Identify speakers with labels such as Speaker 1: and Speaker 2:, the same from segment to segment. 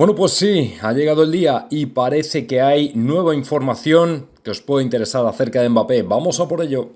Speaker 1: Bueno, pues sí, ha llegado el día y parece que hay nueva información que os puede interesar acerca de Mbappé. Vamos a por ello.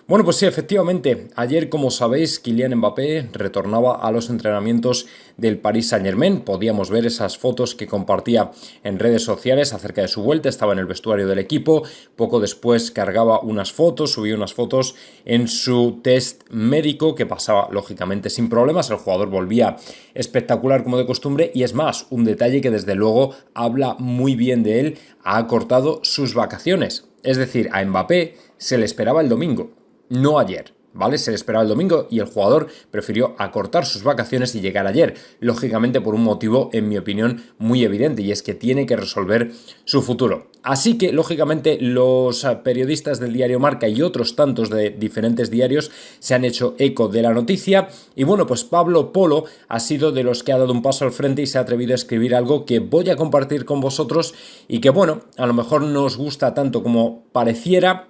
Speaker 1: Bueno, pues sí, efectivamente, ayer, como sabéis, Kylian Mbappé retornaba a los entrenamientos del Paris Saint-Germain. Podíamos ver esas fotos que compartía en redes sociales acerca de su vuelta. Estaba en el vestuario del equipo. Poco después cargaba unas fotos, subía unas fotos en su test médico que pasaba lógicamente sin problemas. El jugador volvía espectacular como de costumbre y es más, un detalle que desde luego habla muy bien de él. Ha acortado sus vacaciones. Es decir, a Mbappé se le esperaba el domingo, no ayer, ¿vale? Se le esperaba el domingo y el jugador prefirió acortar sus vacaciones y llegar ayer, lógicamente por un motivo, en mi opinión, muy evidente, y es que tiene que resolver su futuro. Así que, lógicamente, los periodistas del diario Marca y otros tantos de diferentes diarios se han hecho eco de la noticia y bueno, pues Pablo Polo ha sido de los que ha dado un paso al frente y se ha atrevido a escribir algo que voy a compartir con vosotros y que bueno, a lo mejor no os gusta tanto como pareciera,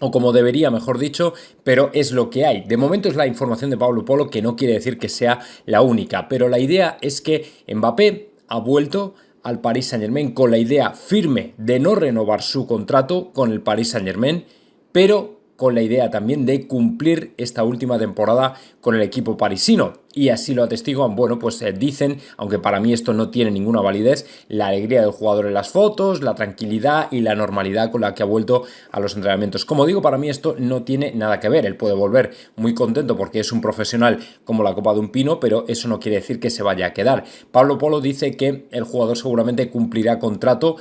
Speaker 1: o como debería, mejor dicho, pero es lo que hay. De momento es la información de Pablo Polo, que no quiere decir que sea la única, pero la idea es que Mbappé ha vuelto al Paris Saint-Germain con la idea firme de no renovar su contrato con el Paris Saint-Germain, pero con la idea también de cumplir esta última temporada con el equipo parisino. Y así lo atestiguan, bueno, pues dicen, aunque para mí esto no tiene ninguna validez, la alegría del jugador en las fotos, la tranquilidad y la normalidad con la que ha vuelto a los entrenamientos. Como digo, para mí esto no tiene nada que ver. Él puede volver muy contento porque es un profesional como la copa de un pino, pero eso no quiere decir que se vaya a quedar. Pablo Polo dice que el jugador seguramente cumplirá contrato,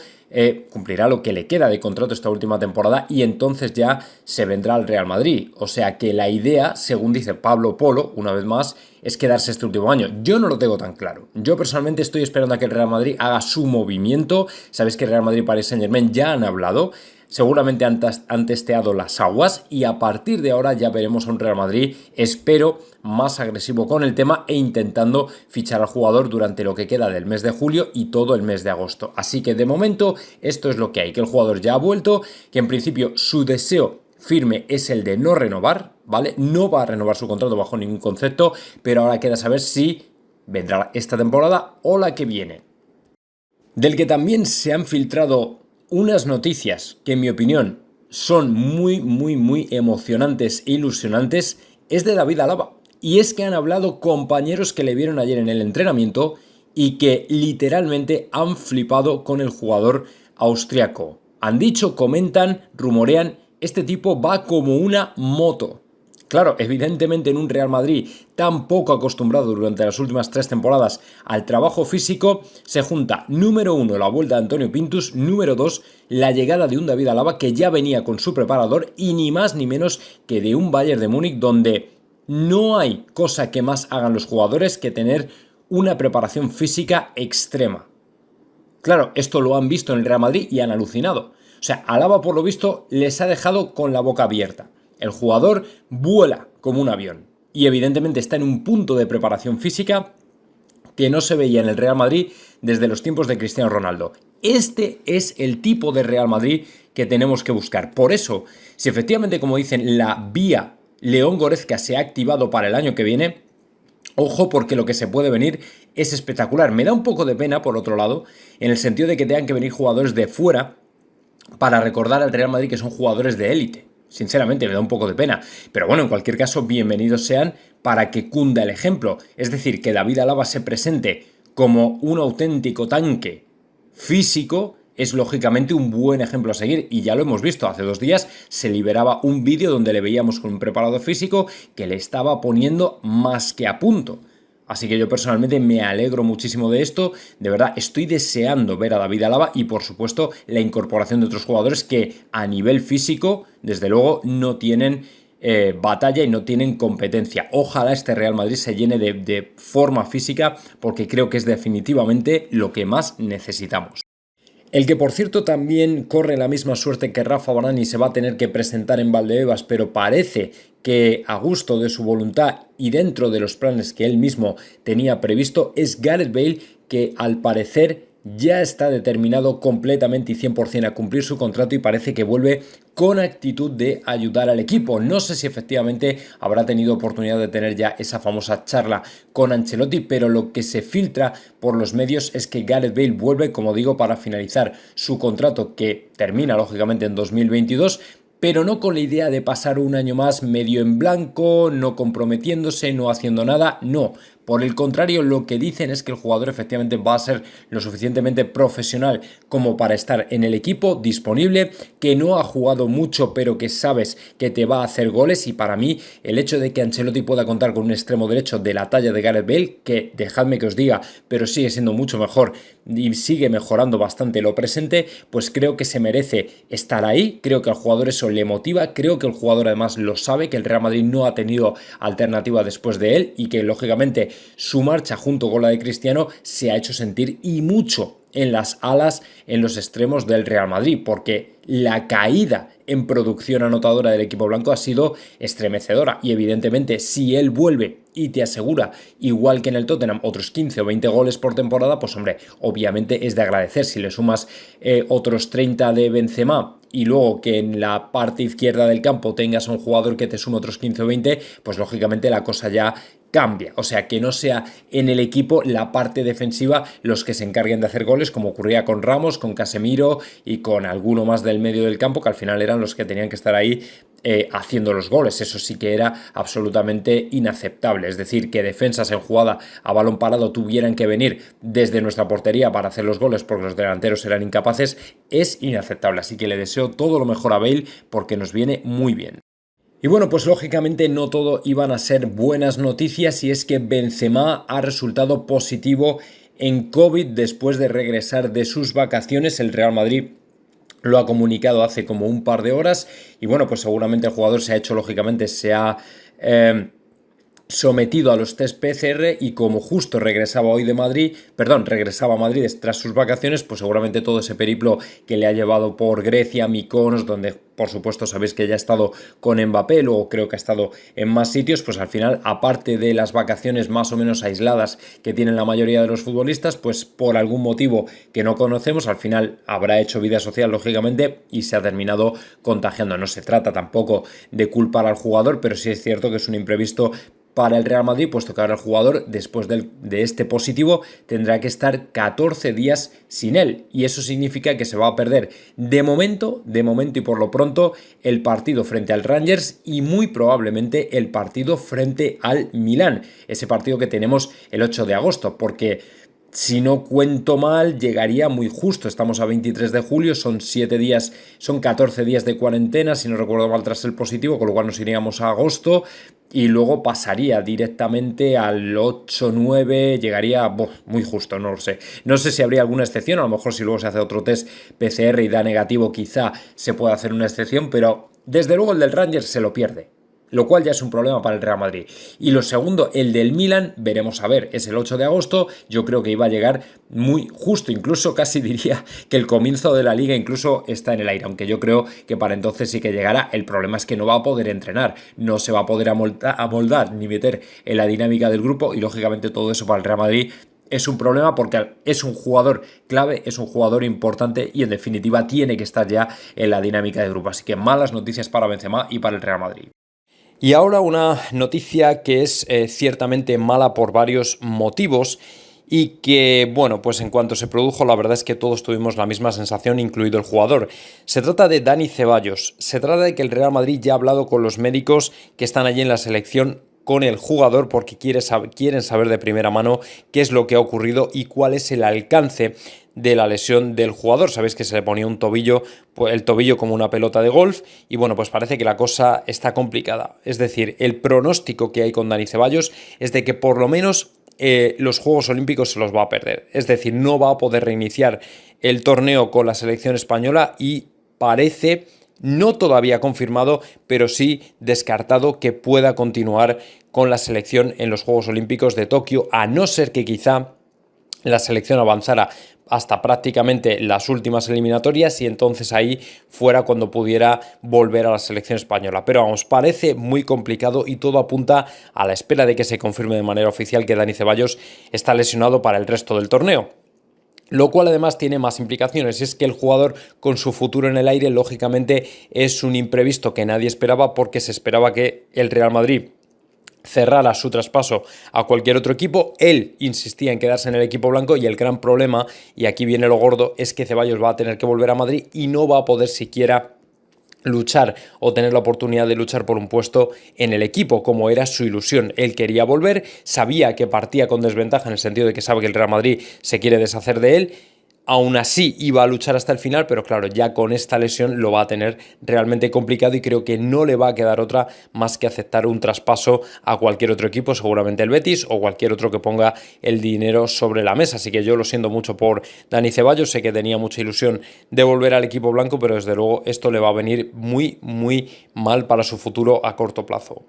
Speaker 1: cumplirá lo que le queda de contrato esta última temporada y entonces ya se vendrá al Real Madrid. O sea que la idea, según dice Pablo Polo, una vez más, es quedarse este último año. Yo no lo tengo tan claro. Yo personalmente estoy esperando a que el Real Madrid haga su movimiento. Sabéis que el Real Madrid y Paris Saint-Germain ya han hablado. Seguramente han testeado las aguas y a partir de ahora ya veremos a un Real Madrid, espero, más agresivo con el tema e intentando fichar al jugador durante lo que queda del mes de julio y todo el mes de agosto. Así que de momento esto es lo que hay, que el jugador ya ha vuelto, que en principio su deseo firme es el de no renovar, ¿vale? No va a renovar su contrato bajo ningún concepto, pero ahora queda saber si vendrá esta temporada o la que viene. Del que también se han filtrado unas noticias que en mi opinión son muy emocionantes e ilusionantes, es de David Alaba. Y es que han hablado compañeros que le vieron ayer en el entrenamiento y que literalmente han flipado con el jugador austriaco. Han dicho, comentan, rumorean, este tipo va como una moto. Claro, evidentemente en un Real Madrid tan poco acostumbrado durante las últimas 3 temporadas al trabajo físico, se junta, número 1, la vuelta de Antonio Pintus, número 2, la llegada de un David Alaba que ya venía con su preparador y ni más ni menos que de un Bayern de Múnich donde no hay cosa que más hagan los jugadores que tener una preparación física extrema. Claro, esto lo han visto en el Real Madrid y han alucinado. O sea, Alaba por lo visto les ha dejado con la boca abierta. El jugador vuela como un avión y evidentemente está en un punto de preparación física que no se veía en el Real Madrid desde los tiempos de Cristiano Ronaldo. Este es el tipo de Real Madrid que tenemos que buscar. Por eso, si efectivamente, como dicen, la vía León Goretzka se ha activado para el año que viene, ojo, porque lo que se puede venir es espectacular. Me da un poco de pena, por otro lado, en el sentido de que tengan que venir jugadores de fuera para recordar al Real Madrid que son jugadores de élite. Sinceramente, me da un poco de pena. Pero bueno, en cualquier caso, bienvenidos sean para que cunda el ejemplo. Es decir, que David Alaba se presente como un auténtico tanque físico es lógicamente un buen ejemplo a seguir y ya lo hemos visto, hace 2 días se liberaba un vídeo donde le veíamos con un preparador físico que le estaba poniendo más que a punto. Así que yo personalmente me alegro muchísimo de esto, de verdad estoy deseando ver a David Alaba y por supuesto la incorporación de otros jugadores que a nivel físico desde luego no tienen batalla y no tienen competencia. Ojalá este Real Madrid se llene de forma física porque creo que es definitivamente lo que más necesitamos. El que por cierto también corre la misma suerte que Rafa Varane y se va a tener que presentar en Valdebebas, pero parece que a gusto de su voluntad y dentro de los planes que él mismo tenía previsto, es Gareth Bale, que al parecer ya está determinado completamente y 100% a cumplir su contrato y parece que vuelve con actitud de ayudar al equipo. No sé si efectivamente habrá tenido oportunidad de tener ya esa famosa charla con Ancelotti, pero lo que se filtra por los medios es que Gareth Bale vuelve, como digo, para finalizar su contrato que termina lógicamente en 2022, pero no con la idea de pasar un año más medio en blanco, no comprometiéndose, no haciendo nada, no. Por el contrario, lo que dicen es que el jugador efectivamente va a ser lo suficientemente profesional como para estar en el equipo disponible, que no ha jugado mucho pero que sabes que te va a hacer goles, y para mí el hecho de que Ancelotti pueda contar con un extremo derecho de la talla de Gareth Bale, que dejadme que os diga, pero sigue siendo mucho mejor y sigue mejorando bastante lo presente, pues creo que se merece estar ahí, creo que al jugador eso le motiva, creo que el jugador además lo sabe, que el Real Madrid no ha tenido alternativa después de él y que lógicamente su marcha junto con la de Cristiano se ha hecho sentir y mucho en las alas, en los extremos del Real Madrid, porque la caída en producción anotadora del equipo blanco ha sido estremecedora y evidentemente si él vuelve y te asegura, igual que en el Tottenham, otros 15 o 20 goles por temporada, pues hombre, obviamente es de agradecer. Si le sumas otros 30 de Benzema y luego que en la parte izquierda del campo tengas a un jugador que te sume otros 15 o 20, pues lógicamente la cosa ya cambia, o sea, que no sea en el equipo la parte defensiva los que se encarguen de hacer goles, como ocurría con Ramos, con Casemiro y con alguno más del medio del campo, que al final eran los que tenían que estar ahí haciendo los goles. Eso sí que era absolutamente inaceptable, es decir, que defensas en jugada a balón parado tuvieran que venir desde nuestra portería para hacer los goles porque los delanteros eran incapaces, es inaceptable, así que le deseo todo lo mejor a Bale porque nos viene muy bien. Y bueno, pues lógicamente no todo iban a ser buenas noticias, y es que Benzema ha resultado positivo en COVID después de regresar de sus vacaciones. El Real Madrid lo ha comunicado hace como un par de horas y bueno, pues seguramente el jugador se ha hecho, lógicamente, se ha sometido a los test PCR y como justo regresaba a Madrid tras sus vacaciones, pues seguramente todo ese periplo que le ha llevado por Grecia, Mykonos, donde por supuesto sabéis que ya ha estado con Mbappé, luego creo que ha estado en más sitios, pues al final, aparte de las vacaciones más o menos aisladas que tienen la mayoría de los futbolistas, pues por algún motivo que no conocemos, al final habrá hecho vida social, lógicamente, y se ha terminado contagiando. No se trata tampoco de culpar al jugador, pero sí es cierto que es un imprevisto para el Real Madrid, puesto que ahora el jugador, después de este positivo, tendrá que estar 14 días sin él. Y eso significa que se va a perder de momento y por lo pronto, el partido frente al Rangers y muy probablemente el partido frente al Milán. Ese partido que tenemos el 8 de agosto, porque si no cuento mal, llegaría muy justo. Estamos a 23 de julio, son 14 días de cuarentena, si no recuerdo mal, tras el positivo, con lo cual nos iríamos a agosto y luego pasaría directamente al 8-9, llegaría muy justo, no lo sé. No sé si habría alguna excepción, a lo mejor si luego se hace otro test PCR y da negativo, quizá se pueda hacer una excepción, pero desde luego el del Rangers se lo pierde, lo cual ya es un problema para el Real Madrid. Y lo segundo, el del Milan, veremos a ver, es el 8 de agosto, yo creo que iba a llegar muy justo, incluso casi diría que el comienzo de la liga incluso está en el aire, aunque yo creo que para entonces sí que llegará. El problema es que no va a poder entrenar, no se va a poder amoldar ni meter en la dinámica del grupo, y lógicamente todo eso para el Real Madrid es un problema porque es un jugador clave, es un jugador importante y en definitiva tiene que estar ya en la dinámica de grupo. Así que malas noticias para Benzema y para el Real Madrid. Y ahora una noticia que es ciertamente mala por varios motivos y que, bueno, pues en cuanto se produjo, la verdad es que todos tuvimos la misma sensación, incluido el jugador. Se trata de Dani Ceballos. Se trata de que el Real Madrid ya ha hablado con los médicos que están allí en la selección con el jugador porque quieren saber de primera mano qué es lo que ha ocurrido y cuál es el alcance de la lesión del jugador. Sabéis que se le ponía un tobillo, el tobillo como una pelota de golf, y bueno, pues parece que la cosa está complicada. Es decir, el pronóstico que hay con Dani Ceballos es de que por lo menos los Juegos Olímpicos se los va a perder. Es decir, no va a poder reiniciar el torneo con la selección española y parece, no todavía confirmado, pero sí descartado que pueda continuar con la selección en los Juegos Olímpicos de Tokio, a no ser que quizá la selección avanzara hasta prácticamente las últimas eliminatorias y entonces ahí fuera cuando pudiera volver a la selección española. Pero vamos, parece muy complicado y todo apunta a la espera de que se confirme de manera oficial que Dani Ceballos está lesionado para el resto del torneo. Lo cual además tiene más implicaciones, es que el jugador con su futuro en el aire lógicamente es un imprevisto que nadie esperaba, porque se esperaba que el Real Madrid cerrara su traspaso a cualquier otro equipo. Él insistía en quedarse en el equipo blanco, y el gran problema, y aquí viene lo gordo, es que Ceballos va a tener que volver a Madrid y no va a poder siquiera luchar o tener la oportunidad de luchar por un puesto en el equipo, como era su ilusión. Él quería volver, sabía que partía con desventaja en el sentido de que sabe que el Real Madrid se quiere deshacer de él. Aún así iba a luchar hasta el final, pero claro, ya con esta lesión lo va a tener realmente complicado, y creo que no le va a quedar otra más que aceptar un traspaso a cualquier otro equipo, seguramente el Betis o cualquier otro que ponga el dinero sobre la mesa. Así que yo lo siento mucho por Dani Ceballos, sé que tenía mucha ilusión de volver al equipo blanco, pero desde luego esto le va a venir muy, muy mal para su futuro a corto plazo.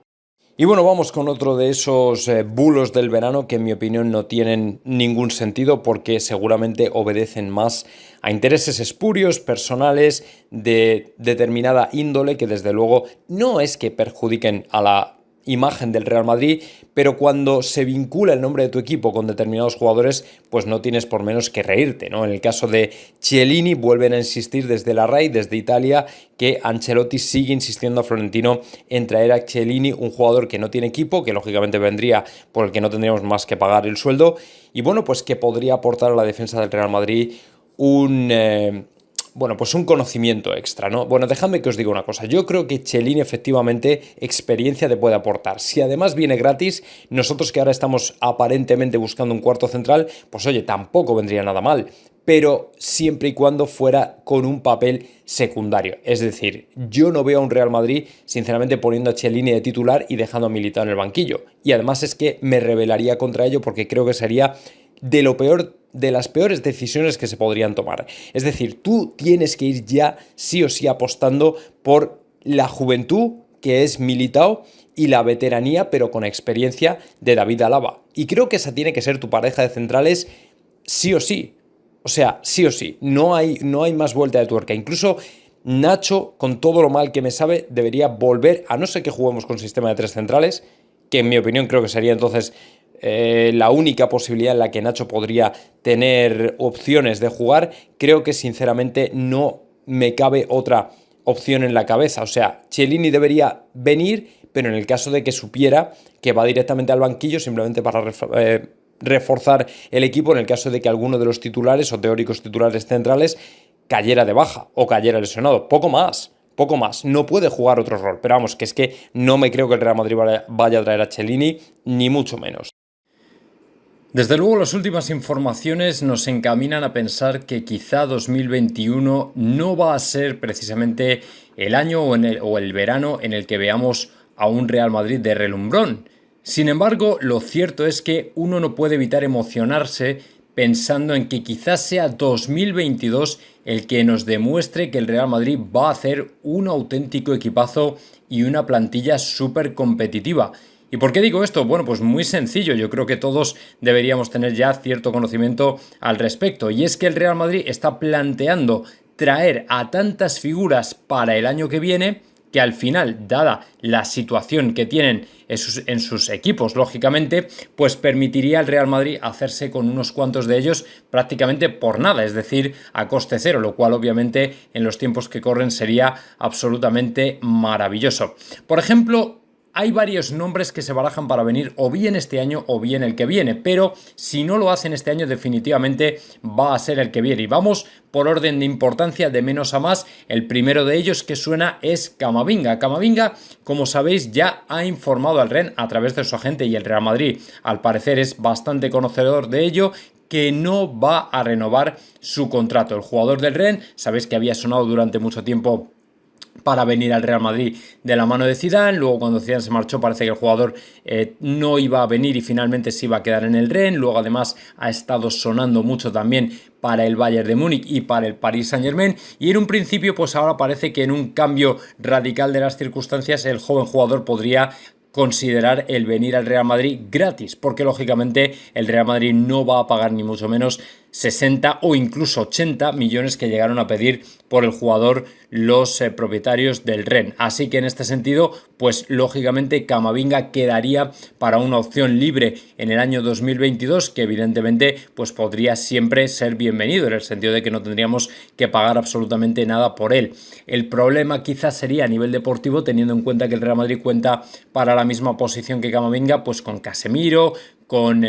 Speaker 1: Y bueno, vamos con otro de esos bulos del verano que en mi opinión no tienen ningún sentido, porque seguramente obedecen más a intereses espurios, personales, de determinada índole, que desde luego no es que perjudiquen a la imagen del Real Madrid, pero cuando se vincula el nombre de tu equipo con determinados jugadores, pues no tienes por menos que reírte, ¿no? En el caso de Chiellini, vuelven a insistir desde la RAI, desde Italia, que Ancelotti sigue insistiendo a Florentino en traer a Chiellini, un jugador que no tiene equipo, que lógicamente vendría por el que no tendríamos más que pagar el sueldo, y bueno, pues que podría aportar a la defensa del Real Madrid pues un conocimiento extra, ¿no? Bueno, dejadme que os diga una cosa. Yo creo que Chiellini efectivamente experiencia te puede aportar. Si además viene gratis, nosotros que ahora estamos aparentemente buscando un cuarto central, pues oye, tampoco vendría nada mal. Pero siempre y cuando fuera con un papel secundario. Es decir, yo no veo a un Real Madrid, sinceramente, poniendo a Chiellini de titular y dejando a Militao en el banquillo. Y además es que me rebelaría contra ello, porque creo que sería de lo peor, de las peores decisiones que se podrían tomar. Es decir, tú tienes que ir ya sí o sí apostando por la juventud que es Militao y la veteranía, pero con experiencia, de David Alaba. Y creo que esa tiene que ser tu pareja de centrales sí o sí. O sea, sí o sí. No hay más vuelta de tuerca. Incluso Nacho, con todo lo mal que me sabe, debería volver, a no ser que juguemos con sistema de 3 centrales, que en mi opinión creo que sería entonces la única posibilidad en la que Nacho podría tener opciones de jugar. Creo que sinceramente no me cabe otra opción en la cabeza. O sea, Chiellini debería venir, pero en el caso de que supiera que va directamente al banquillo simplemente para reforzar el equipo, en el caso de que alguno de los titulares o teóricos titulares centrales cayera de baja o cayera lesionado. Poco más. No puede jugar otro rol. Pero vamos, que es que no me creo que el Real Madrid vaya a traer a Chiellini, ni mucho menos. Desde luego, las últimas informaciones nos encaminan a pensar que quizá 2021 no va a ser precisamente el año o el verano en el que veamos a un Real Madrid de relumbrón. Sin embargo, lo cierto es que uno no puede evitar emocionarse pensando en que quizás sea 2022 el que nos demuestre que el Real Madrid va a hacer un auténtico equipazo y una plantilla súper competitiva. ¿Y por qué digo esto? Bueno, pues muy sencillo. Yo creo que todos deberíamos tener ya cierto conocimiento al respecto. Y es que el Real Madrid está planteando traer a tantas figuras para el año que viene, que al final, dada la situación que tienen en sus equipos, lógicamente, pues permitiría al Real Madrid hacerse con unos cuantos de ellos prácticamente por nada, es decir, a coste cero, lo cual obviamente en los tiempos que corren sería absolutamente maravilloso. Por ejemplo, hay varios nombres que se barajan para venir o bien este año o bien el que viene, pero si no lo hacen este año definitivamente va a ser el que viene. Y vamos por orden de importancia, de menos a más. El primero de ellos que suena es Camavinga. Camavinga, como sabéis, ya ha informado al Rennes a través de su agente, y el Real Madrid al parecer es bastante conocedor de ello, que no va a renovar su contrato. El jugador del Rennes, sabéis que había sonado durante mucho tiempo para venir al Real Madrid de la mano de Zidane. Luego, cuando Zidane se marchó, parece que el jugador no iba a venir y finalmente se iba a quedar en el Rennes. Luego, además, ha estado sonando mucho también para el Bayern de Múnich y para el Paris Saint-Germain. Y en un principio, pues ahora parece que en un cambio radical de las circunstancias, el joven jugador podría considerar el venir al Real Madrid gratis, porque lógicamente el Real Madrid no va a pagar ni mucho menos 60 o incluso 80 millones que llegaron a pedir por el jugador los propietarios del Rennes. Así que en este sentido, pues lógicamente Camavinga quedaría para una opción libre en el año 2022, que evidentemente pues podría siempre ser bienvenido, en el sentido de que no tendríamos que pagar absolutamente nada por él. El problema quizás sería a nivel deportivo, teniendo en cuenta que el Real Madrid cuenta para la misma posición que Camavinga, pues con Casemiro, con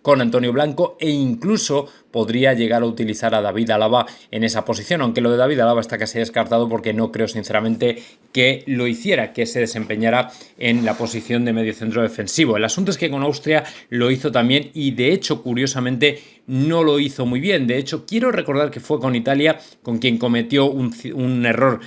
Speaker 1: Antonio Blanco, e incluso podría llegar a utilizar a David Alaba en esa posición, aunque lo de David Alaba está casi descartado porque no creo sinceramente que lo hiciera, que se desempeñara en la posición de mediocentro defensivo. El asunto es que con Austria lo hizo también y de hecho curiosamente no lo hizo muy bien. De hecho quiero recordar que fue con Italia con quien cometió un error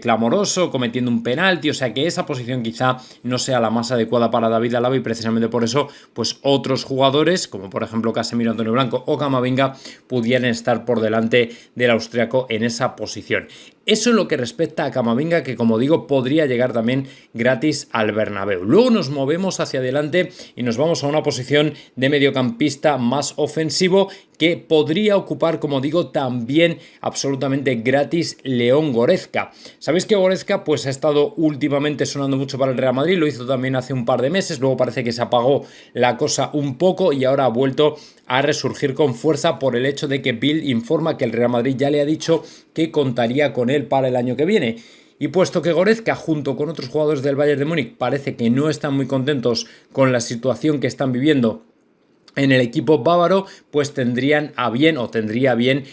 Speaker 1: clamoroso, cometiendo un penalti, o sea que esa posición quizá no sea la más adecuada para David Alaba y precisamente por eso pues otros jugadores como por ejemplo Casemiro, Antonio Blanco o Camavinga pudieran estar por delante del austriaco en esa posición. Eso es lo que respecta a Camavinga, que como digo podría llegar también gratis al Bernabéu. Luego nos movemos hacia adelante y nos vamos a una posición de mediocampista más ofensivo que podría ocupar, como digo, también absolutamente gratis León Goretzka. Sabéis que Goretzka pues ha estado últimamente sonando mucho para el Real Madrid, lo hizo también hace un par de meses, luego parece que se apagó la cosa un poco y ahora ha vuelto a resurgir con fuerza por el hecho de que Bill informa que el Real Madrid ya le ha dicho que contaría con él para el año que viene. Y puesto que Goretzka junto con otros jugadores del Bayern de Múnich parece que no están muy contentos con la situación que están viviendo en el equipo bávaro, pues tendría bien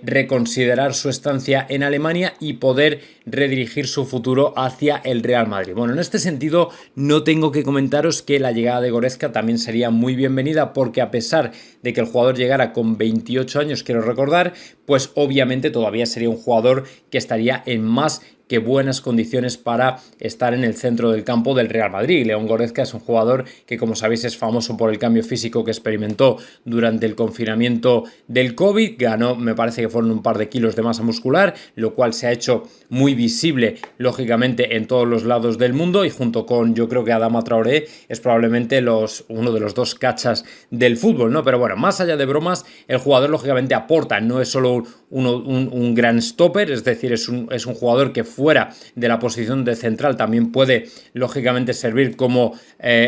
Speaker 1: reconsiderar su estancia en Alemania y poder redirigir su futuro hacia el Real Madrid. Bueno, en este sentido no tengo que comentaros que la llegada de Goretzka también sería muy bienvenida, porque a pesar de que el jugador llegara con 28 años, quiero recordar, pues obviamente todavía sería un jugador que estaría en más que buenas condiciones para estar en el centro del campo del Real Madrid. León Goretzka es un jugador que, como sabéis, es famoso por el cambio físico que experimentó durante el confinamiento del COVID. Ganó, me parece que fueron un par de kilos de masa muscular, lo cual se ha hecho muy visible, lógicamente, en todos los lados del mundo, y junto con, yo creo que Adama Traoré, es probablemente uno de los dos cachas del fútbol, ¿no? Pero bueno, más allá de bromas, el jugador lógicamente aporta, no es solo un gran stopper, es decir, es un jugador que fuera de la posición de central también puede lógicamente servir como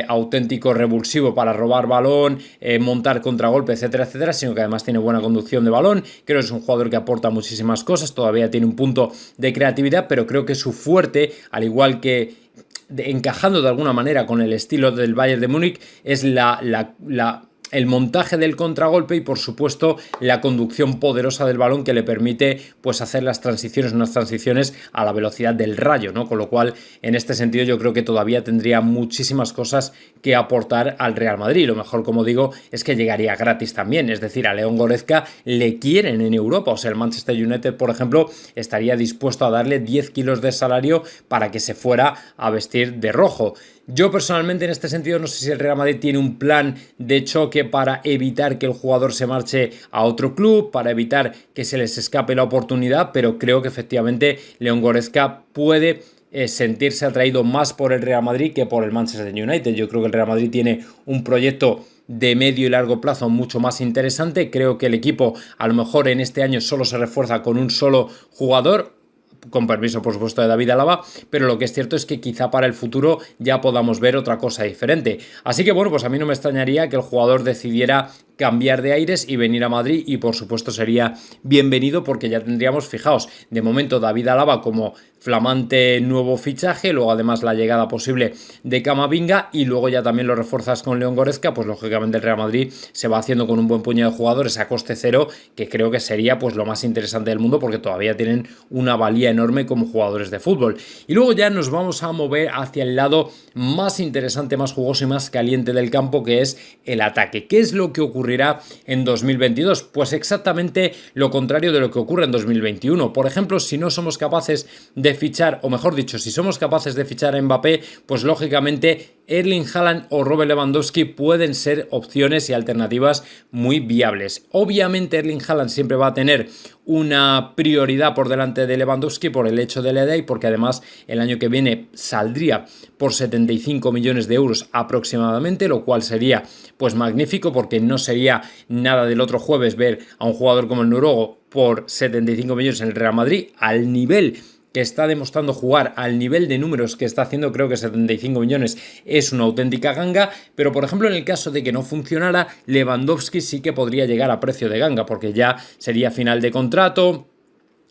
Speaker 1: auténtico revulsivo para robar balón, montar contragolpe, etcétera, etcétera, sino que además tiene buena conducción de balón. Creo que es un jugador que aporta muchísimas cosas, todavía tiene un punto de creatividad, pero creo que su fuerte, al igual que encajando de alguna manera con el estilo del Bayern de Múnich, es el montaje del contragolpe y por supuesto la conducción poderosa del balón que le permite pues hacer unas transiciones a la velocidad del rayo, ¿no? Con lo cual en este sentido yo creo que todavía tendría muchísimas cosas que aportar al Real Madrid. Lo mejor, como digo, es que llegaría gratis también, es decir, a León Goretzka le quieren en Europa, o sea, el Manchester United, por ejemplo, estaría dispuesto a darle 10 kilos de salario para que se fuera a vestir de rojo. Yo personalmente en este sentido no sé si el Real Madrid tiene un plan de choque para evitar que el jugador se marche a otro club, para evitar que se les escape la oportunidad, pero creo que efectivamente León Goretzka puede sentirse atraído más por el Real Madrid que por el Manchester United. Yo creo que el Real Madrid tiene un proyecto de medio y largo plazo mucho más interesante. Creo que el equipo a lo mejor en este año solo se refuerza con un solo jugador, con permiso por supuesto de David Alaba, pero lo que es cierto es que quizá para el futuro ya podamos ver otra cosa diferente. Así que bueno, pues a mí no me extrañaría que el jugador decidiera cambiar de aires y venir a Madrid, y por supuesto sería bienvenido, porque ya tendríamos, fijaos, de momento David Alaba como flamante nuevo fichaje, luego además la llegada posible de Camavinga, y luego ya también lo refuerzas con León Goretzka, pues lógicamente el Real Madrid se va haciendo con un buen puñado de jugadores a coste cero, que creo que sería pues lo más interesante del mundo, porque todavía tienen una valía enorme como jugadores de fútbol. Y luego ya nos vamos a mover hacia el lado más interesante, más jugoso y más caliente del campo, que es el ataque. ¿Qué es lo que ocurrirá en 2022? Pues exactamente lo contrario de lo que ocurre en 2021. Por ejemplo, si no somos capaces de fichar, o mejor dicho, si somos capaces de fichar a Mbappé, pues lógicamente Erling Haaland o Robert Lewandowski pueden ser opciones y alternativas muy viables. Obviamente Erling Haaland siempre va a tener una prioridad por delante de Lewandowski por el hecho de la edad y porque además el año que viene saldría por 75 millones de euros aproximadamente, lo cual sería pues magnífico porque no sería nada del otro jueves ver a un jugador como el noruego por 75 millones en el Real Madrid al nivel que está demostrando jugar, al nivel de números que está haciendo. Creo que 75 millones es una auténtica ganga, pero por ejemplo en el caso de que no funcionara, Lewandowski sí que podría llegar a precio de ganga, porque ya sería final de contrato,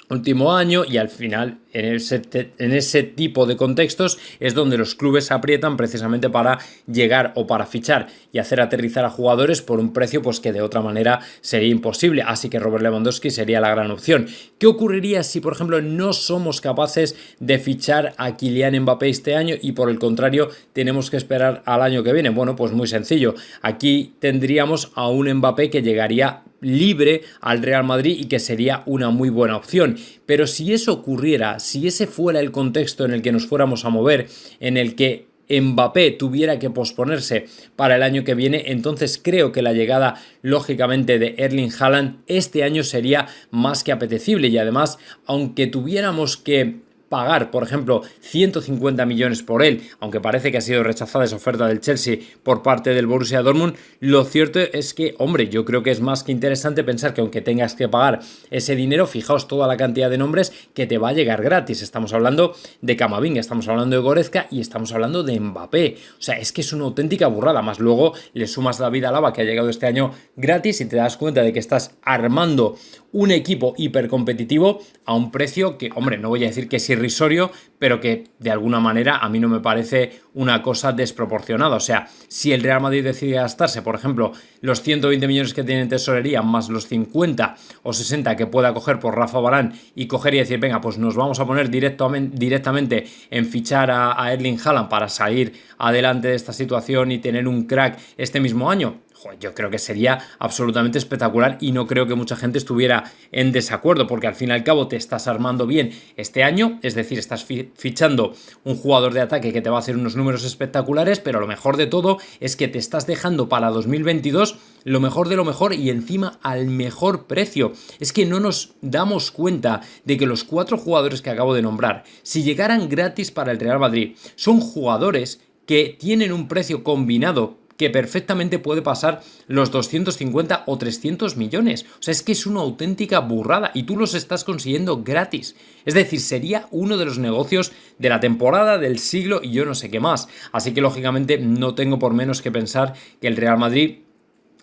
Speaker 1: último año, y al final en ese tipo de contextos es donde los clubes aprietan precisamente para llegar o para fichar y hacer aterrizar a jugadores por un precio pues que de otra manera sería imposible, así que Robert Lewandowski sería la gran opción. ¿Qué ocurriría si por ejemplo no somos capaces de fichar a Kylian Mbappé este año y por el contrario tenemos que esperar al año que viene? Bueno, pues muy sencillo, aquí tendríamos a un Mbappé que llegaría libre al Real Madrid y que sería una muy buena opción. Pero si eso ocurriera, si ese fuera el contexto en el que nos fuéramos a mover, en el que Mbappé tuviera que posponerse para el año que viene, entonces creo que la llegada lógicamente de Erling Haaland este año sería más que apetecible. Y además, aunque tuviéramos que pagar, por ejemplo, 150 millones por él, aunque parece que ha sido rechazada esa oferta del Chelsea por parte del Borussia Dortmund, lo cierto es que, hombre, yo creo que es más que interesante pensar que aunque tengas que pagar ese dinero, fijaos toda la cantidad de nombres que te va a llegar gratis. Estamos hablando de Camavinga, estamos hablando de Goretzka y estamos hablando de Mbappé. O sea, es que es una auténtica burrada. Más luego le sumas David Alaba, que ha llegado este año gratis, y te das cuenta de que estás armando un equipo hipercompetitivo a un precio que, hombre, no voy a decir que es irrisorio, pero que de alguna manera a mí no me parece una cosa desproporcionada. O sea, si el Real Madrid decide gastarse, por ejemplo, los 120 millones que tiene en tesorería más los 50 o 60 que pueda coger por Rafa Varane y coger y decir, venga, pues nos vamos a poner directamente en fichar a Erling Haaland para salir adelante de esta situación y tener un crack este mismo año, yo creo que sería absolutamente espectacular y no creo que mucha gente estuviera en desacuerdo, porque al fin y al cabo te estás armando bien este año, es decir, estás fichando un jugador de ataque que te va a hacer unos números espectaculares, pero lo mejor de todo es que te estás dejando para 2022 lo mejor de lo mejor y encima al mejor precio. Es que no nos damos cuenta de que los 4 jugadores que acabo de nombrar, si llegaran gratis para el Real Madrid, son jugadores que tienen un precio combinado que perfectamente puede pasar los 250 o 300 millones. O sea, es que es una auténtica burrada y tú los estás consiguiendo gratis. Es decir, sería uno de los negocios de la temporada, del siglo y yo no sé qué más. Así que lógicamente no tengo por menos que pensar que el Real Madrid,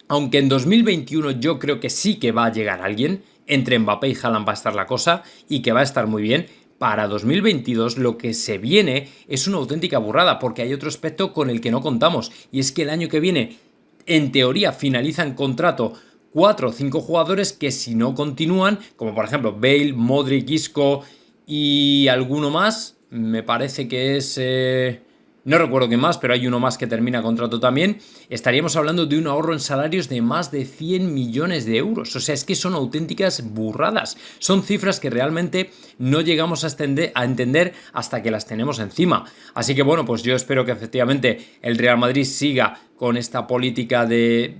Speaker 1: aunque en 2021 yo creo que sí que va a llegar alguien, entre Mbappé y Haaland va a estar la cosa y que va a estar muy bien. Para 2022 lo que se viene es una auténtica burrada, porque hay otro aspecto con el que no contamos, y es que el año que viene, en teoría, finalizan contrato 4 o 5 jugadores que si no continúan, como por ejemplo Bale, Modric, Isco y alguno más, me parece que es... no recuerdo qué más, pero hay uno más que termina contrato también. Estaríamos hablando de un ahorro en salarios de más de 100 millones de euros. O sea, es que son auténticas burradas. Son cifras que realmente no llegamos a entender hasta que las tenemos encima. Así que bueno, pues yo espero que efectivamente el Real Madrid siga con esta política de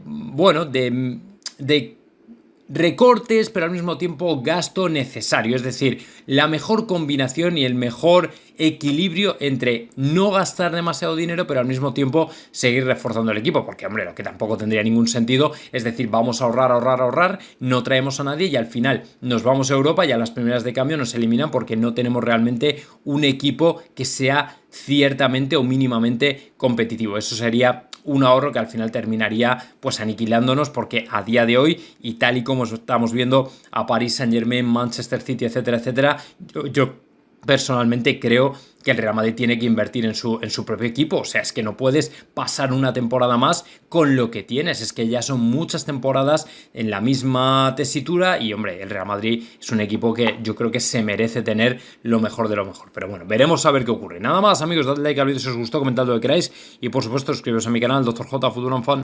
Speaker 1: recortes, pero al mismo tiempo gasto necesario, es decir, la mejor combinación y el mejor equilibrio entre no gastar demasiado dinero, pero al mismo tiempo seguir reforzando el equipo, porque hombre, lo que tampoco tendría ningún sentido es decir, vamos a ahorrar, no traemos a nadie y al final nos vamos a Europa y a las primeras de cambio nos eliminan porque no tenemos realmente un equipo que sea ciertamente o mínimamente competitivo. Eso sería un ahorro que al final terminaría pues aniquilándonos, porque a día de hoy y tal y como estamos viendo a Paris Saint-Germain, Manchester City, etcétera, yo personalmente creo que el Real Madrid tiene que invertir en su propio equipo. O sea, es que no puedes pasar una temporada más con lo que tienes. Es que ya son muchas temporadas en la misma tesitura y, hombre, el Real Madrid es un equipo que yo creo que se merece tener lo mejor de lo mejor. Pero bueno, veremos a ver qué ocurre. Nada más, amigos, dadle like al vídeo si os gustó, comentad lo que queráis y, por supuesto, suscribiros a mi canal, Dr. J, Futuro and Fan.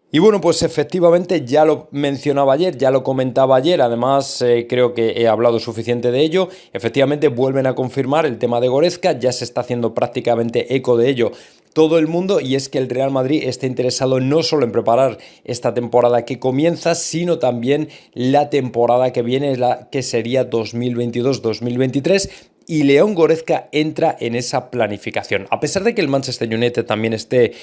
Speaker 1: Y bueno, pues efectivamente ya lo mencionaba ayer, ya lo comentaba ayer, además creo que he hablado suficiente de ello. Efectivamente vuelven a confirmar el tema de Goretzka, ya se está haciendo prácticamente eco de ello todo el mundo, y es que el Real Madrid está interesado no solo en preparar esta temporada que comienza, sino también la temporada que viene, la que sería 2022-2023. Y León Goretzka entra en esa planificación. A pesar de que el Manchester United también esté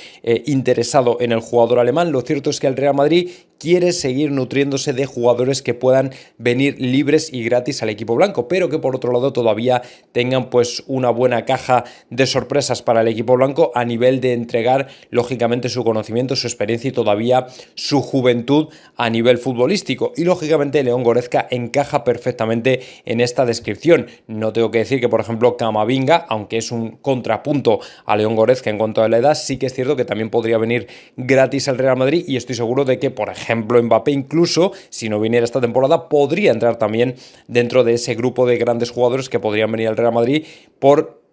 Speaker 1: interesado en el jugador alemán, lo cierto es que el Real Madrid quiere seguir nutriéndose de jugadores que puedan venir libres y gratis al equipo blanco, pero que por otro lado todavía tengan pues una buena caja de sorpresas para el equipo blanco a nivel de entregar lógicamente su conocimiento, su experiencia y todavía su juventud a nivel futbolístico. Y lógicamente León Goretzka encaja perfectamente en esta descripción. No tengo que decir que por ejemplo Camavinga, aunque es un contrapunto a León Goretzka en cuanto a la edad, sí que es cierto que también podría venir gratis al Real Madrid, y estoy seguro de que por ejemplo Mbappé, incluso si no viniera esta temporada, podría entrar también dentro de ese grupo de grandes jugadores que podrían venir al Real Madrid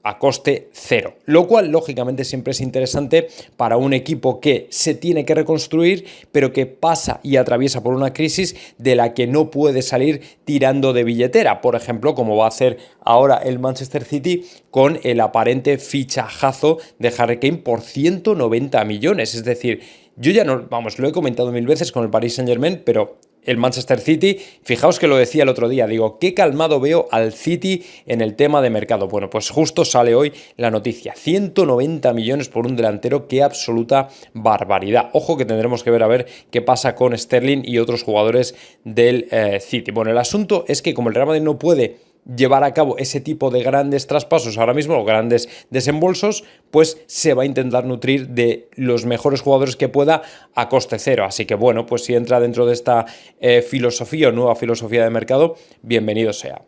Speaker 1: a coste cero, lo cual lógicamente siempre es interesante para un equipo que se tiene que reconstruir, pero que pasa y atraviesa por una crisis de la que no puede salir tirando de billetera, por ejemplo, como va a hacer ahora el Manchester City con el aparente fichajazo de Harry Kane por 190 millones, es decir, yo ya no, vamos, lo he comentado mil veces con el Paris Saint-Germain, pero el Manchester City, fijaos que lo decía el otro día, digo, qué calmado veo al City en el tema de mercado. Bueno, pues justo sale hoy la noticia, 190 millones por un delantero, qué absoluta barbaridad. Ojo que tendremos que ver a ver qué pasa con Sterling y otros jugadores del City. Bueno, el asunto es que como el Real Madrid no puede llevar a cabo ese tipo de grandes traspasos ahora mismo o grandes desembolsos, pues se va a intentar nutrir de los mejores jugadores que pueda a coste cero. Así que bueno, pues si entra dentro de esta filosofía o nueva filosofía de mercado, bienvenido sea.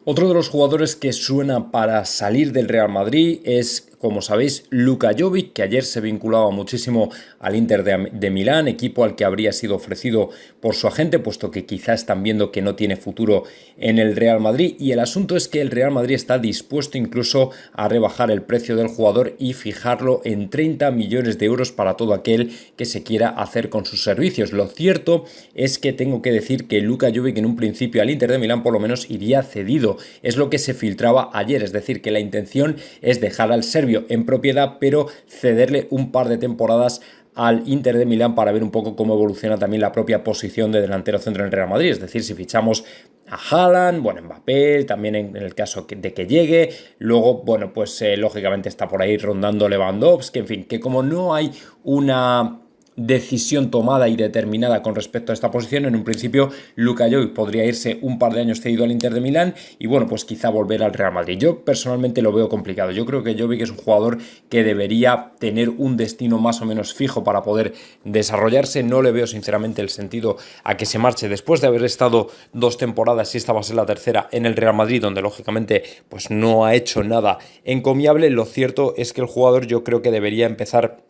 Speaker 1: Otro de los jugadores que suena para salir del Real Madrid es, como sabéis, Luka Jovic, que ayer se vinculaba muchísimo al Inter de Milán, equipo al que habría sido ofrecido por su agente, puesto que quizás están viendo que no tiene futuro en el Real Madrid. Y el asunto es que el Real Madrid está dispuesto incluso a rebajar el precio del jugador y fijarlo en 30 millones de euros para todo aquel que se quiera hacer con sus servicios. Lo cierto es que tengo que decir que Luka Jovic en un principio al Inter de Milán por lo menos iría cedido. Es lo que se filtraba ayer, es decir, que la intención es dejar al serbio en propiedad, pero cederle un par de temporadas al Inter de Milán para ver un poco cómo evoluciona también la propia posición de delantero centro en el Real Madrid. Es decir, si fichamos a Haaland, bueno, Mbappé, también en el caso de que llegue. Luego, bueno, pues lógicamente está por ahí rondando Lewandowski, en fin, que como no hay una decisión tomada y determinada con respecto a esta posición, en un principio Luka Jovic podría irse un par de años cedido al Inter de Milán y bueno, pues quizá volver al Real Madrid. Yo personalmente lo veo complicado. Yo creo que Jovic es un jugador que debería tener un destino más o menos fijo para poder desarrollarse. No le veo sinceramente el sentido a que se marche después de haber estado 2 temporadas, y esta va a ser la tercera, en el Real Madrid, donde lógicamente pues no ha hecho nada encomiable. Lo cierto es que el jugador yo creo que debería empezar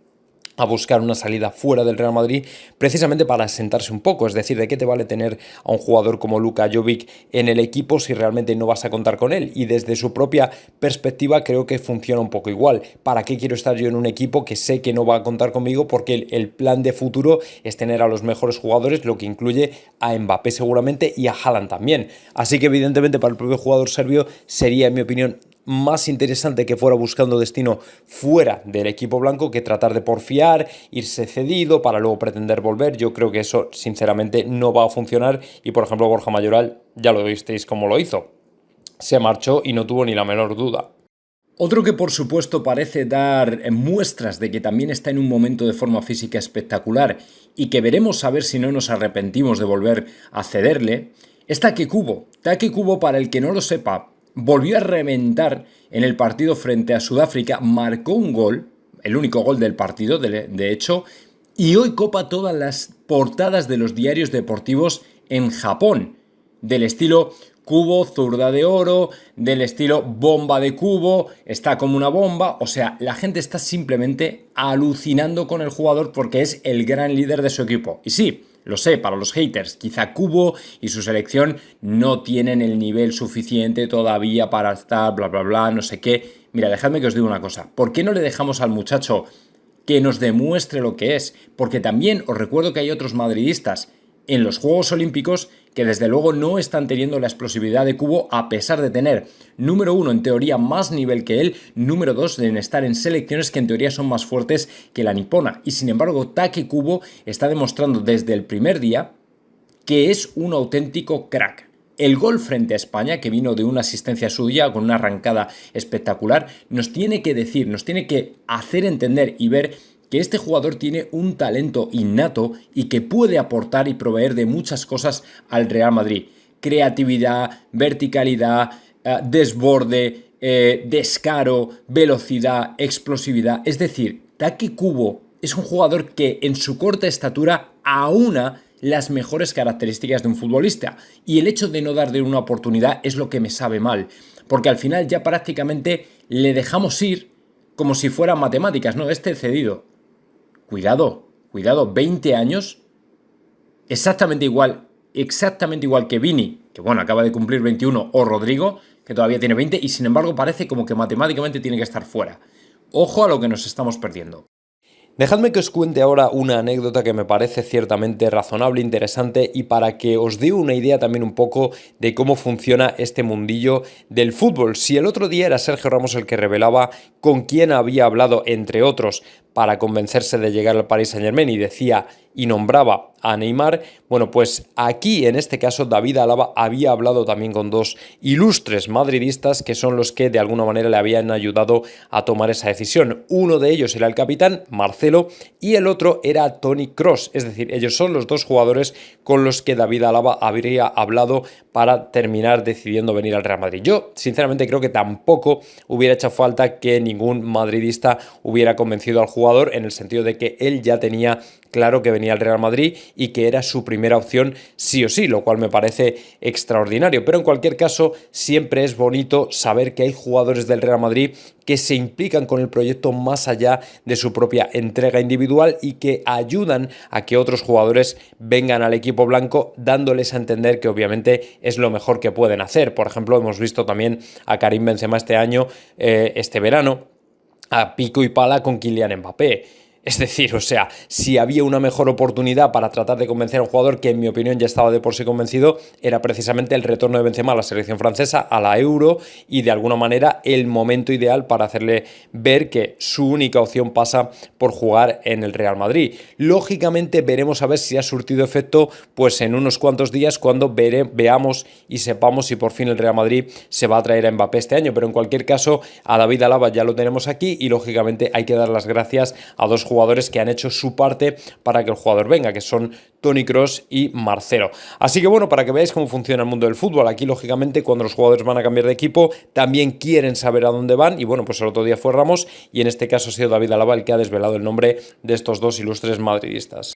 Speaker 1: a buscar una salida fuera del Real Madrid precisamente para asentarse un poco. Es decir, ¿de qué te vale tener a un jugador como Luka Jovic en el equipo si realmente no vas a contar con él? Y desde su propia perspectiva creo que funciona un poco igual. ¿Para qué quiero estar yo en un equipo que sé que no va a contar conmigo? Porque el plan de futuro es tener a los mejores jugadores, lo que incluye a Mbappé seguramente y a Haaland también. Así que evidentemente para el propio jugador serbio sería, en mi opinión, más interesante que fuera buscando destino fuera del equipo blanco que tratar de porfiar, irse cedido para luego pretender volver. Yo creo que eso sinceramente no va a funcionar y por ejemplo Borja Mayoral ya lo visteis cómo lo hizo. Se marchó y no tuvo ni la menor duda. Otro que por supuesto parece dar muestras de que también está en un momento de forma física espectacular y que veremos a ver si no nos arrepentimos de volver a cederle, es Take Kubo. Take Kubo, para el que no lo sepa, volvió a reventar en el partido frente a Sudáfrica, marcó un gol, el único gol del partido, de hecho, y hoy copa todas las portadas de los diarios deportivos en Japón, del estilo Kubo, zurda de oro, del estilo bomba de Kubo, está como una bomba. O sea, la gente está simplemente alucinando con el jugador porque es el gran líder de su equipo. Y sí, lo sé, para los haters, quizá Kubo y su selección no tienen el nivel suficiente todavía para estar bla bla bla, no sé qué. Mira, dejadme que os diga una cosa. ¿Por qué no le dejamos al muchacho que nos demuestre lo que es? Porque también os recuerdo que hay otros madridistas en los Juegos Olímpicos, que desde luego no están teniendo la explosividad de Kubo, a pesar de tener, número 1, en teoría más nivel que él, número 2, en estar en selecciones que en teoría son más fuertes que la nipona. Y sin embargo, Take Kubo está demostrando desde el primer día que es un auténtico crack. El gol frente a España, que vino de una asistencia suya con una arrancada espectacular, nos tiene que decir, nos tiene que hacer entender y ver que este jugador tiene un talento innato y que puede aportar y proveer de muchas cosas al Real Madrid. Creatividad, verticalidad, desborde, descaro, velocidad, explosividad. Es decir, Take Kubo es un jugador que en su corta estatura aúna las mejores características de un futbolista. Y el hecho de no darle una oportunidad es lo que me sabe mal. Porque al final ya prácticamente le dejamos ir como si fueran matemáticas. No, este cedido. Cuidado, 20 años, exactamente igual que Vini, que bueno, acaba de cumplir 21, o Rodrigo, que todavía tiene 20, y sin embargo parece como que matemáticamente tiene que estar fuera. Ojo a lo que nos estamos perdiendo.
Speaker 2: Dejadme que os cuente ahora una anécdota que me parece ciertamente razonable, interesante y para que os dé una idea también un poco de cómo funciona este mundillo del fútbol. Si el otro día era Sergio Ramos el que revelaba con quién había hablado, entre otros, para convencerse de llegar al Paris Saint-Germain y decía y nombraba a Neymar, bueno, pues aquí en este caso David Alaba había hablado también con dos ilustres madridistas que son los que de alguna manera le habían ayudado a tomar esa decisión. Uno de ellos era el capitán, Marcelo, y el otro era Toni Kroos, es decir, ellos son los dos jugadores con los que David Alaba habría hablado para terminar decidiendo venir al Real Madrid. Yo, sinceramente, creo que tampoco hubiera hecho falta que ningún madridista hubiera convencido al jugador en el sentido de que él ya tenía claro que venía al Real Madrid y que era su primera opción sí o sí, lo cual me parece extraordinario. Pero en cualquier caso, siempre es bonito saber que hay jugadores del Real Madrid que se implican con el proyecto más allá de su propia entrega individual y que ayudan a que otros jugadores vengan al equipo blanco, dándoles a entender que obviamente es lo mejor que pueden hacer. Por ejemplo, hemos visto también a Karim Benzema este año, este verano, a pico y pala con Kylian Mbappé. Es decir, o sea, si había una mejor oportunidad para tratar de convencer a un jugador que en mi opinión ya estaba de por sí convencido, era precisamente el retorno de Benzema a la selección francesa, a la Euro, y de alguna manera el momento ideal para hacerle ver que su única opción pasa por jugar en el Real Madrid. Lógicamente veremos a ver si ha surtido efecto pues en unos cuantos días cuando veamos y sepamos si por fin el Real Madrid se va a traer a Mbappé este año, pero en cualquier caso a David Alaba ya lo tenemos aquí y lógicamente hay que dar las gracias a dos jugadores que han hecho su parte para que el jugador venga, que son Toni Kroos y Marcelo. Así que bueno, para que veáis cómo funciona el mundo del fútbol, aquí lógicamente cuando los jugadores van a cambiar de equipo también quieren saber a dónde van y bueno, pues el otro día fue Ramos y en este caso ha sido David Alaba el que ha desvelado el nombre de estos dos ilustres madridistas.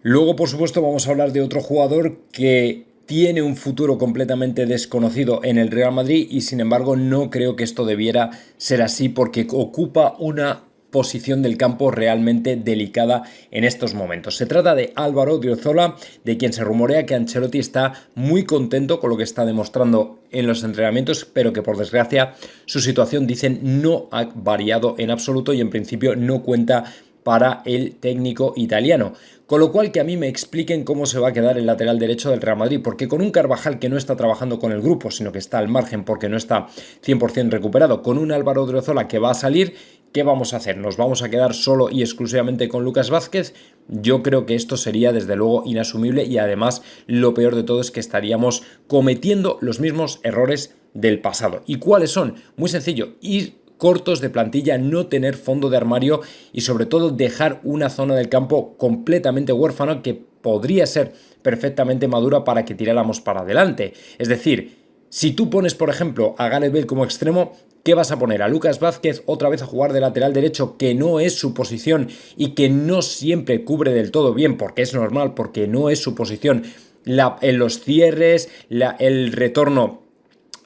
Speaker 1: Luego, por supuesto, vamos a hablar de otro jugador que tiene un futuro completamente desconocido en el Real Madrid y sin embargo no creo que esto debiera ser así porque ocupa una posición del campo realmente delicada en estos momentos. Se trata de Álvaro Odriozola, de quien se rumorea que Ancelotti está muy contento con lo que está demostrando en los entrenamientos, pero que por desgracia su situación, dicen, no ha variado en absoluto y en principio no cuenta para el técnico italiano. Con lo cual que a mí me expliquen cómo se va a quedar el lateral derecho del Real Madrid, porque con un Carvajal que no está trabajando con el grupo, sino que está al margen porque no está 100% recuperado, con un Álvaro Odriozola que va a salir, ¿qué vamos a hacer? ¿Nos vamos a quedar solo y exclusivamente con Lucas Vázquez? Yo creo que esto sería desde luego inasumible y además lo peor de todo es que estaríamos cometiendo los mismos errores del pasado. ¿Y cuáles son? Muy sencillo, ir cortos de plantilla, no tener fondo de armario y sobre todo dejar una zona del campo completamente huérfana que podría ser perfectamente madura para que tiráramos para adelante. Es decir, si tú pones por ejemplo a Gareth Bale como extremo, ¿qué vas a poner? A Lucas Vázquez otra vez a jugar de lateral derecho, que no es su posición y que no siempre cubre del todo bien, porque es normal, porque no es su posición. En los cierres, el retorno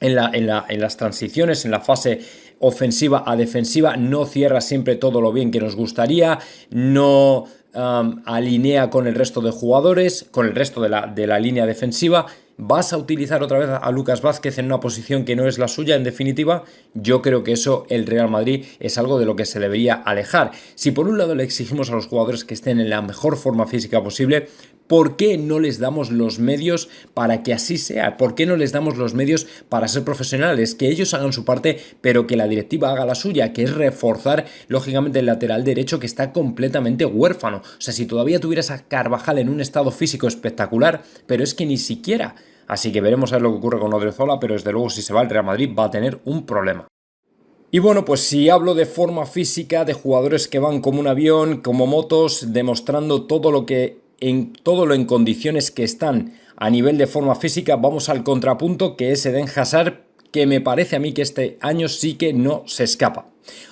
Speaker 1: en las transiciones, en la fase ofensiva a defensiva, no cierra siempre todo lo bien que nos gustaría, no alinea con el resto de jugadores, con el resto de la línea defensiva. ¿Vas a utilizar otra vez a Lucas Vázquez en una posición que no es la suya? En definitiva, yo creo que eso el Real Madrid es algo de lo que se debería alejar. Si por un lado le exigimos a los jugadores que estén en la mejor forma física posible, ¿Por qué no les damos los medios para que así sea? ¿Por qué no les damos los medios para ser profesionales? Que ellos hagan su parte, pero que la directiva haga la suya, que es reforzar, lógicamente, el lateral derecho que está completamente huérfano. O sea, si todavía tuvieras a Carvajal en un estado físico espectacular, pero es que ni siquiera. Así que veremos a ver lo que ocurre con Odriozola, pero desde luego si se va al Real Madrid va a tener un problema. Y bueno, pues si hablo de forma física, de jugadores que van como un avión, como motos, demostrando todo lo en condiciones que están a nivel de forma física, vamos al contrapunto, que es Eden Hazard, que me parece a mí que este año sí que no se escapa.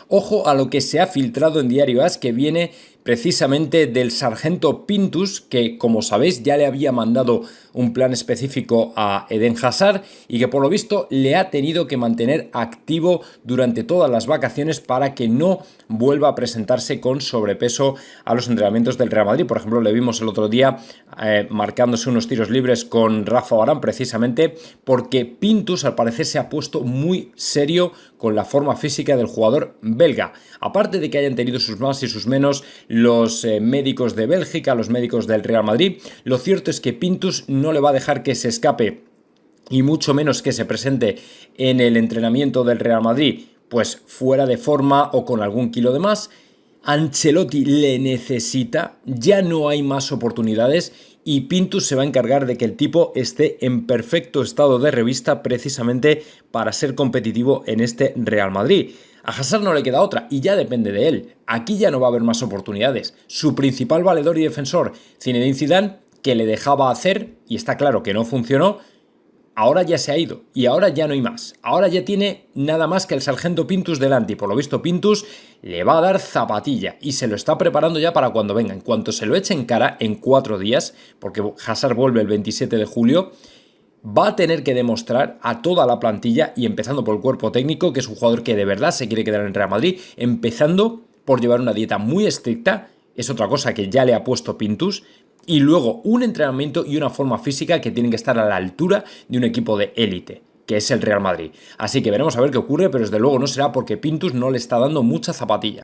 Speaker 1: Ojo a lo que se ha filtrado en Diario AS, que viene precisamente del sargento Pintus, que como sabéis ya le había mandado un plan específico a Eden Hazard y que por lo visto le ha tenido que mantener activo durante todas las vacaciones para que no vuelva a presentarse con sobrepeso a los entrenamientos del Real Madrid. Por ejemplo, le vimos el otro día marcándose unos tiros libres con Rafa Varane, precisamente porque Pintus al parecer se ha puesto muy serio con la forma física del jugador belga. Aparte de que hayan tenido sus más y sus menos los médicos de Bélgica, los médicos del Real Madrid, lo cierto es que Pintus no le va a dejar que se escape y mucho menos que se presente en el entrenamiento del Real Madrid pues fuera de forma o con algún kilo de más. Ancelotti le necesita, ya no hay más oportunidades y Pintus se va a encargar de que el tipo esté en perfecto estado de revista precisamente para ser competitivo en este Real Madrid. A Hazard no le queda otra y ya depende de él. Aquí ya no va a haber más oportunidades. Su principal valedor y defensor, Zinedine Zidane, que le dejaba hacer, y está claro que no funcionó, ahora ya se ha ido y ahora ya no hay más. Ahora ya tiene nada más que el sargento Pintus delante y por lo visto Pintus le va a dar zapatilla y se lo está preparando ya para cuando venga. En cuanto se lo eche en cara en 4 días, porque Hazard vuelve el 27 de julio, va a tener que demostrar a toda la plantilla y empezando por el cuerpo técnico que es un jugador que de verdad se quiere quedar en Real Madrid, empezando por llevar una dieta muy estricta, es otra cosa que ya le ha puesto Pintus, y luego un entrenamiento y una forma física que tienen que estar a la altura de un equipo de élite, que es el Real Madrid. Así que veremos a ver qué ocurre, pero desde luego no será porque Pintus no le está dando mucha zapatilla.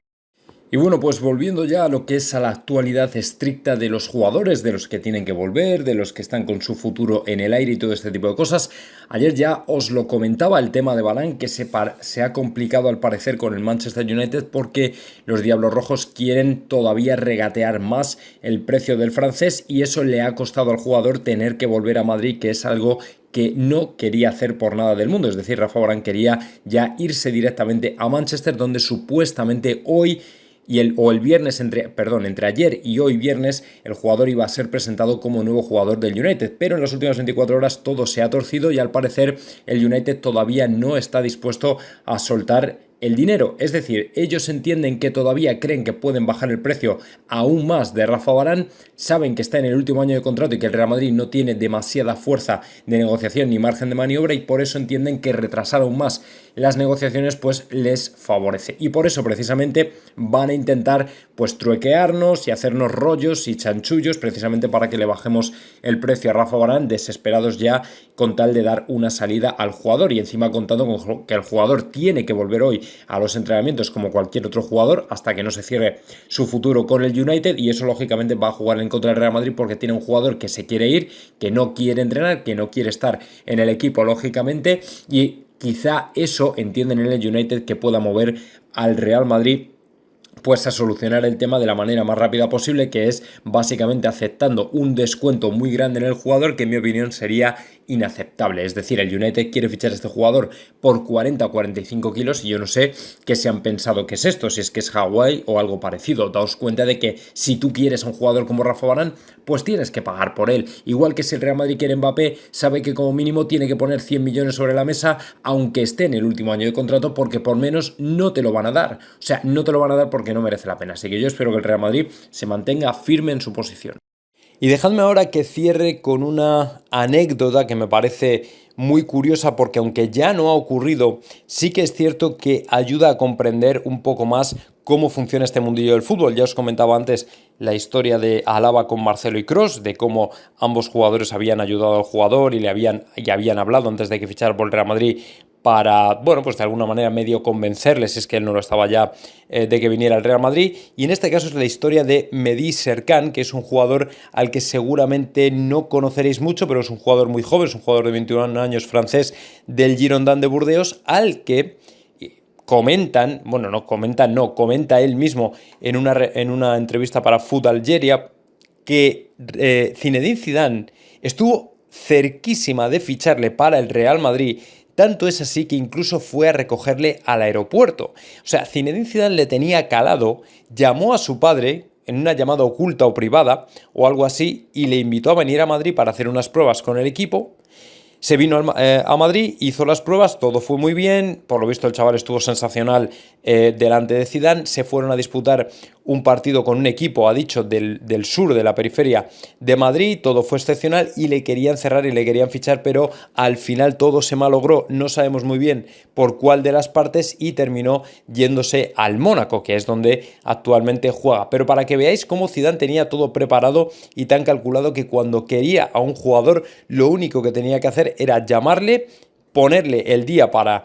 Speaker 1: Y bueno, pues volviendo ya a lo que es a la actualidad estricta de los jugadores, de los que tienen que volver, de los que están con su futuro en el aire y todo este tipo de cosas. Ayer ya os lo comentaba el tema de Varane, que se ha complicado al parecer con el Manchester United porque los Diablos Rojos quieren todavía regatear más el precio del francés y eso le ha costado al jugador tener que volver a Madrid, que es algo que no quería hacer por nada del mundo. Es decir, Rafa Varane quería ya irse directamente a Manchester, donde supuestamente hoy el viernes, entre ayer y hoy viernes, el jugador iba a ser presentado como nuevo jugador del United, pero en las últimas 24 horas todo se ha torcido y al parecer el United todavía no está dispuesto a soltar el dinero. Es decir, ellos entienden que todavía creen que pueden bajar el precio aún más de Rafa Varane, saben que está en el último año de contrato y que el Real Madrid no tiene demasiada fuerza de negociación ni margen de maniobra y por eso entienden que retrasar aún más las negociaciones pues les favorece. Y por eso precisamente van a intentar pues truequearnos y hacernos rollos y chanchullos precisamente para que le bajemos el precio a Rafa Varane, desesperados ya con tal de dar una salida al jugador y encima contando con que el jugador tiene que volver hoy a los entrenamientos como cualquier otro jugador hasta que no se cierre su futuro con el United y eso lógicamente va a jugar en contra del Real Madrid porque tiene un jugador que se quiere ir, que no quiere entrenar, que no quiere estar en el equipo lógicamente y quizá eso entienden en el United que pueda mover al Real Madrid pues a solucionar el tema de la manera más rápida posible, que es básicamente aceptando un descuento muy grande en el jugador que en mi opinión sería inaceptable. Es decir, el United quiere fichar a este jugador por 40 o 45 kilos y yo no sé qué se han pensado que es esto, si es que es Hawái o algo parecido. Daos cuenta de que si tú quieres a un jugador como Rafa Varane, pues tienes que pagar por él. Igual que si el Real Madrid quiere Mbappé, sabe que como mínimo tiene que poner 100 millones sobre la mesa, aunque esté en el último año de contrato, porque por menos no te lo van a dar. O sea, no te lo van a dar porque no merece la pena. Así que yo espero que el Real Madrid se mantenga firme en su posición.
Speaker 2: Y dejadme ahora que cierre con una anécdota que me parece muy curiosa porque aunque ya no ha ocurrido, sí que es cierto que ayuda a comprender un poco más cómo funciona este mundillo del fútbol. Ya os comentaba antes la historia de Alaba con Marcelo y Kroos, de cómo ambos jugadores habían ayudado al jugador y habían hablado antes de que fichara por el Real Madrid para, bueno, pues de alguna manera medio convencerles, si es que él no lo estaba ya, de que viniera al Real Madrid. Y en este caso es la historia de Mehdi Serkan, que es un jugador al que seguramente no conoceréis mucho, pero es un jugador muy joven, es un jugador de 21 años francés del Girondins de Burdeos, al que comentan, bueno, no comentan, no, comenta él mismo en una entrevista para Foot Algeria, que Zinedine Zidane estuvo cerquísima de ficharle para el Real Madrid. Tanto es así que incluso fue a recogerle al aeropuerto. O sea, Zinedine Zidane le tenía calado, llamó a su padre en una llamada oculta o privada o algo así y le invitó a venir a Madrid para hacer unas pruebas con el equipo. Se vino a Madrid, hizo las pruebas, todo fue muy bien, por lo visto el chaval estuvo sensacional delante de Zidane, se fueron a disputar un partido con un equipo, ha dicho, del sur, de la periferia de Madrid, todo fue excepcional y le querían cerrar y le querían fichar, pero al final todo se malogró, no sabemos muy bien por cuál de las partes y terminó yéndose al Mónaco, que es donde actualmente juega. Pero para que veáis cómo Zidane tenía todo preparado y tan calculado que cuando quería a un jugador, lo único que tenía que hacer era llamarle, ponerle el día para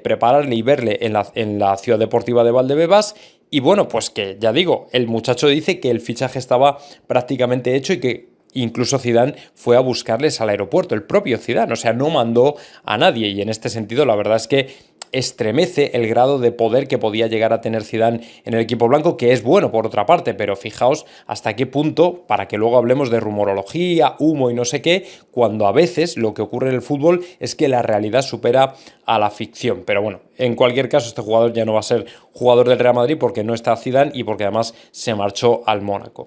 Speaker 2: prepararle y verle en la Ciudad Deportiva de Valdebebas. Y bueno, pues que ya digo, el muchacho dice que el fichaje estaba prácticamente hecho y que incluso Zidane fue a buscarles al aeropuerto, el propio Zidane, o sea, no mandó a nadie. Y en este sentido, la verdad es que estremece el grado de poder que podía llegar a tener Zidane en el equipo blanco, que es bueno por otra parte, pero fijaos hasta qué punto, para que luego hablemos de rumorología, humo y no sé qué, cuando a veces lo que ocurre en el fútbol es que la realidad supera a la ficción. Pero bueno, en cualquier caso este jugador ya no va a ser jugador del Real Madrid porque no está Zidane y porque además se marchó al Mónaco.